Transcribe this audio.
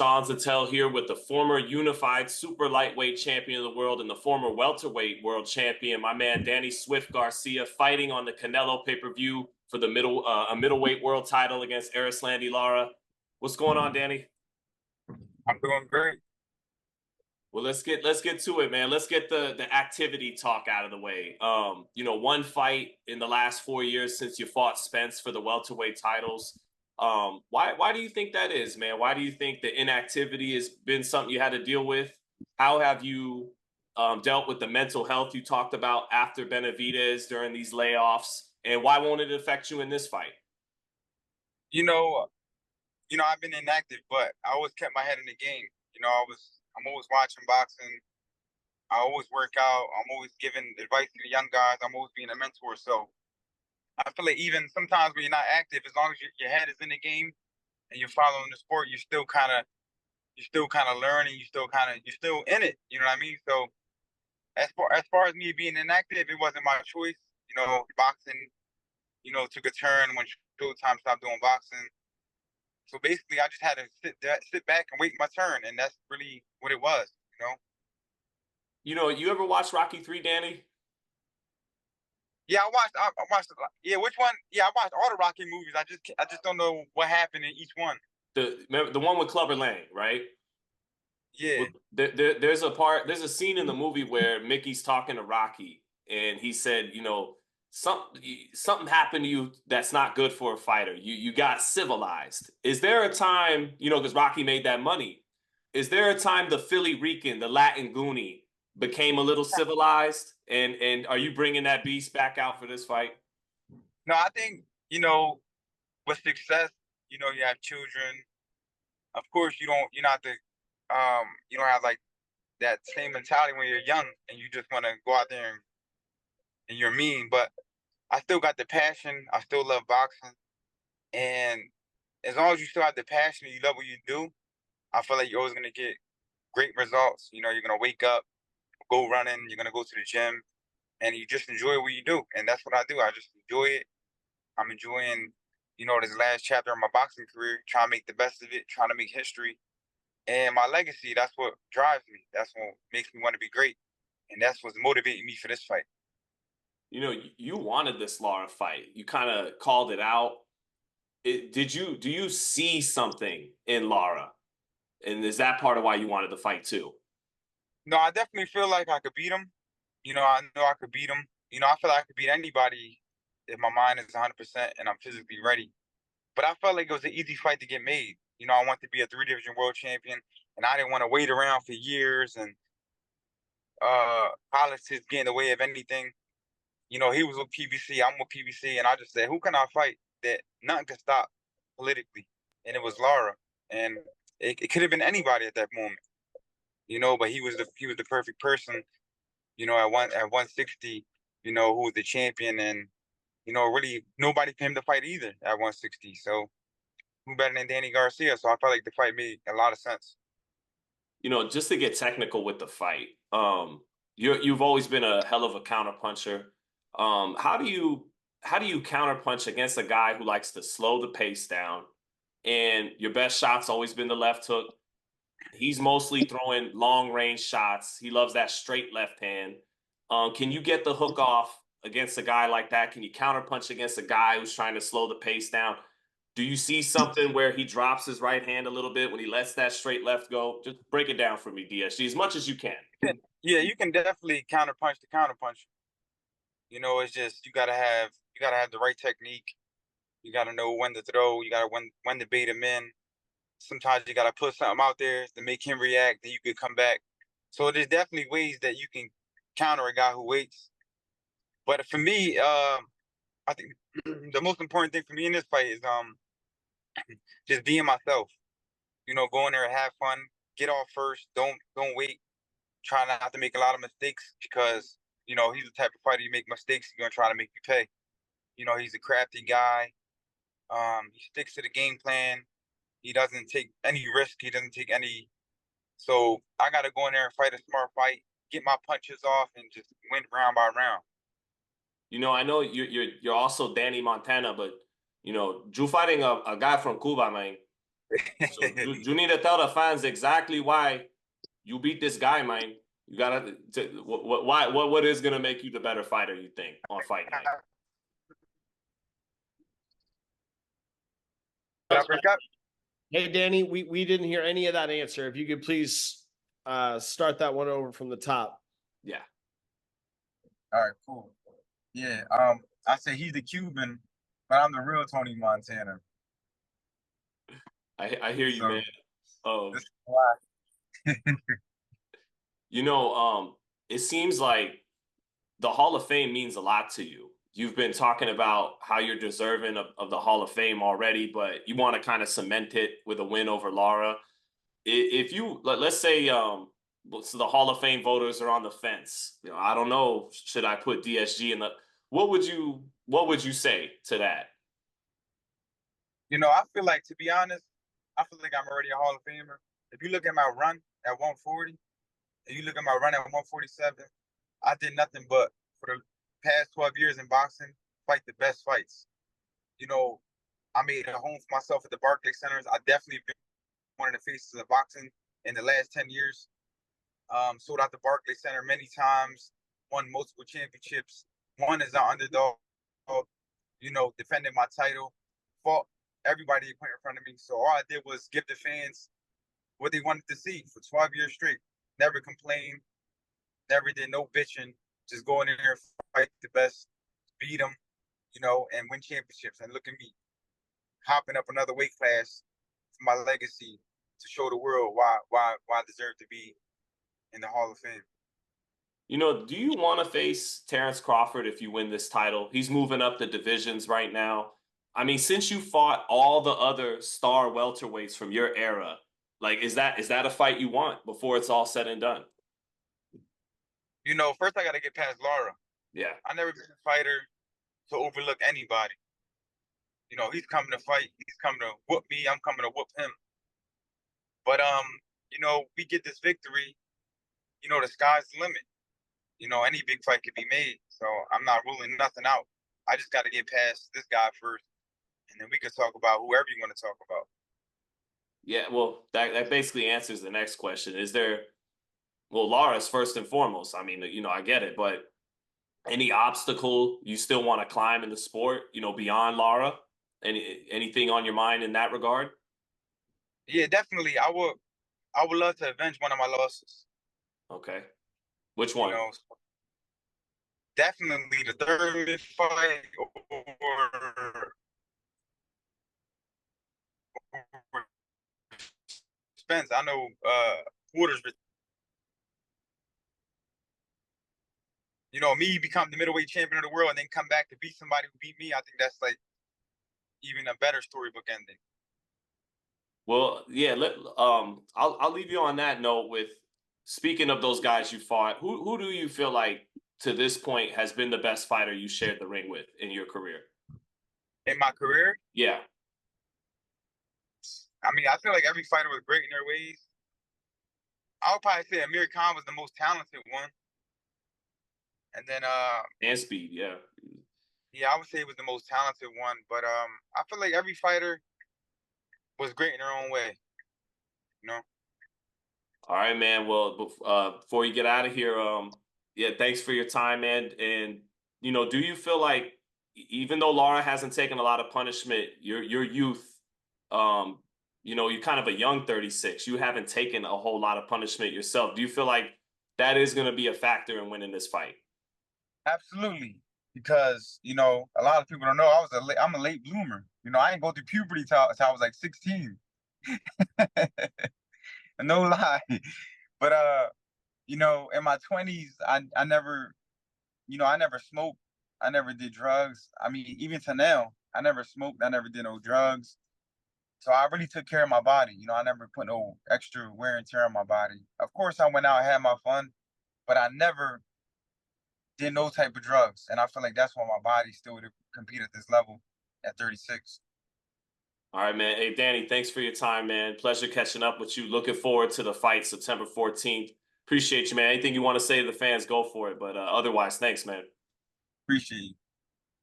Sanzatel here with the former unified super lightweight champion of the world and the former welterweight world champion, my man Danny Swift Garcia, fighting on the Canelo pay-per-view for the middleweight world title against Erislandy Lara. What's going on, Danny? I'm doing great. Well, let's get to it, man. Let's get the activity talk out of the way. One fight in the last 4 years since you fought Spence for the welterweight titles. Why do you think that is, man? Why do you think the inactivity has been something you had to deal with? How have you dealt with the mental health you talked about after Benavidez during these layoffs? And why won't it affect you in this fight? You know, I've been inactive, but I always kept my head in the game. I'm always watching boxing. I always work out. I'm always giving advice to the young guys. I'm always being a mentor. So I feel like even sometimes when you're not active, as long as your head is in the game and you're following the sport, you're still kind of learning. You're still in it. You know what I mean? So as far as me being inactive, it wasn't my choice. Boxing, took a turn when Showtime stopped doing boxing. So basically, I just had to sit back and wait my turn, and that's really what it was. You know. You ever watch Rocky 3, Danny? Yeah, I watched. I watched. Yeah, which one? Yeah, I watched all the Rocky movies. I just don't know what happened in each one. The one with Clubber Lang, right? Yeah. There's there's a scene in the movie where Mickey's talking to Rocky, and he said, something happened to you that's not good for a fighter. You got civilized. Is there a time, because Rocky made that money? Is there a time the Philly Rican, the Latin Goonie, became a little civilized? And are you bringing that beast back out for this fight? No, I think with success, you have children. Of course, you're not you don't have like that same mentality when you're young and you just want to go out there and you're mean. But I still got the passion. I still love boxing, and as long as you still have the passion and you love what you do, I feel like you're always gonna get great results. You're gonna wake up, go running, you're gonna go to the gym, and you just enjoy what you do. And that's what I do. I just enjoy it. I'm enjoying, this last chapter of my boxing career, trying to make the best of it, trying to make history. And my legacy, that's what drives me. That's what makes me want to be great. And that's what's motivating me for this fight. You wanted this Lara fight. You kind of called it out. Do you see something in Lara? And is that part of why you wanted the fight too? No, I definitely feel like I could beat him. I know I could beat him. I feel like I could beat anybody if my mind is 100% and I'm physically ready. But I felt like it was an easy fight to get made. I want to be a three-division world champion, and I didn't want to wait around for years and politics get in the way of anything. He was with PBC, I'm with PBC, and I just said, who can I fight that nothing can stop politically? And it was Lara, and it could have been anybody at that moment, But he was the perfect person, at 160, who was the champion, and really nobody for him to fight either at 160. So who better than Danny Garcia? So I felt like the fight made a lot of sense. Just to get technical with the fight, you've always been a hell of a counterpuncher. How do you counterpunch against a guy who likes to slow the pace down? And your best shot's always been the left hook. He's mostly throwing long range shots. He loves that straight left hand. Can you get the hook off against a guy like that? Can you counterpunch against a guy who's trying to slow the pace down? Do you see something where he drops his right hand a little bit when he lets that straight left go? Just break it down for me, DSG, as much as you can. Yeah, you can definitely counterpunch the counterpunch. It's just you gotta have the right technique. You gotta know when to throw. You gotta when to bait him in. Sometimes you gotta put something out there to make him react. Then you could come back. So there's definitely ways that you can counter a guy who waits. But for me, I think the most important thing for me in this fight is just being myself. Go in there and have fun. Get off first. Don't wait. Try not to make a lot of mistakes because he's the type of fighter you make mistakes, he's gonna try to make you pay. He's a crafty guy. He sticks to the game plan. He doesn't take any risk. He doesn't take any. So I got to go in there and fight a smart fight, get my punches off, and just win round by round. I know you're also Danny Montana, but you fighting a guy from Cuba, man. So you need to tell the fans exactly why you beat this guy, man. You gotta what is gonna make you the better fighter, you think, on fight night? Hey, Danny, we didn't hear any of that answer. If you could please start that one over from the top. Yeah. All right, cool. Yeah, I say he's the Cuban, but I'm the real Tony Montana. I hear you, So man. this is why. You know, it seems like the Hall of Fame means a lot to you. You've been talking about how you're deserving of the Hall of Fame already, but you want to kind of cement it with a win over Lara. If you let's say so the Hall of Fame voters are on the fence. You know, I don't know, should I put DSG in the what would you say to that? You know, I feel like, to be honest, I feel like I'm already a Hall of Famer. If you look at my run at 140, and you look at my run at 147, I did nothing but, for the past 12 years in boxing, fight the best fights. You know, I made a home for myself at the Barclays Centers. I definitely been one of the faces of boxing in the last 10 years. Sold out the Barclays Center many times, won multiple championships, won as an underdog, you know, defended my title, fought everybody put in front of me. So all I did was give the fans what they wanted to see for 12 years straight. Never complained, never did no bitching, just go in there, fight the best, beat them, you know, and win championships. And look at me, hopping up another weight class for my legacy to show the world why I deserve to be in the Hall of Fame. You know, do you want to face Terence Crawford if you win this title? He's moving up the divisions right now. I mean, since you fought all the other star welterweights from your era, like is that a fight you want before it's all said and done? You know, first I got to get past Lara. Yeah. I never been a fighter to overlook anybody. You know, he's coming to fight. He's coming to whoop me. I'm coming to whoop him. But you know, we get this victory. You know, the sky's the limit. You know, any big fight could be made. So I'm not ruling nothing out. I just got to get past this guy first, and then we can talk about whoever you want to talk about. Yeah, well, that basically answers the next question. Is there well, Lara's first and foremost. I mean, you know, I get it, but any obstacle you still want to climb in the sport, you know, beyond Lara? Anything on your mind in that regard? Yeah, definitely. I would love to avenge one of my losses. Okay. Which You one? know, definitely the third fight or Spence. I know Porter's. You know, me become the middleweight champion of the world and then come back to beat somebody who beat me. I think that's like even a better storybook ending. Well, yeah, I'll leave you on that note with speaking of those guys you fought, who do you feel like to this point has been the best fighter you shared the ring with in your career? In my career, Yeah. I mean, I feel like every fighter was great in their ways. I would probably say Amir Khan was the most talented one. And then And speed, yeah. yeah, I would say he was the most talented one. But I feel like every fighter was great in their own way. You know? All right, man. Well, before you get out of here, yeah, thanks for your time, man. And you know, do you feel like even though Lara hasn't taken a lot of punishment, your youth, you know, you're kind of a young 36. You haven't taken a whole lot of punishment yourself. Do you feel like that is going to be a factor in winning this fight? Absolutely. Because, you know, a lot of people don't know I'm a late bloomer. You know, I didn't go through puberty till I was like 16. No lie. But you know, in my 20s, I never, you know, I never smoked. I never did drugs. I mean, even to now, I never smoked. I never did no drugs. So I really took care of my body. You know, I never put no extra wear and tear on my body. Of course, I went out and had my fun, but I never did no type of drugs. And I feel like that's why my body still would compete at this level at 36. All right, man. Hey, Danny, thanks for your time, man. Pleasure catching up with you. Looking forward to the fight September 14th. Appreciate you, man. Anything you want to say to the fans, go for it. But otherwise, thanks, man. Appreciate you.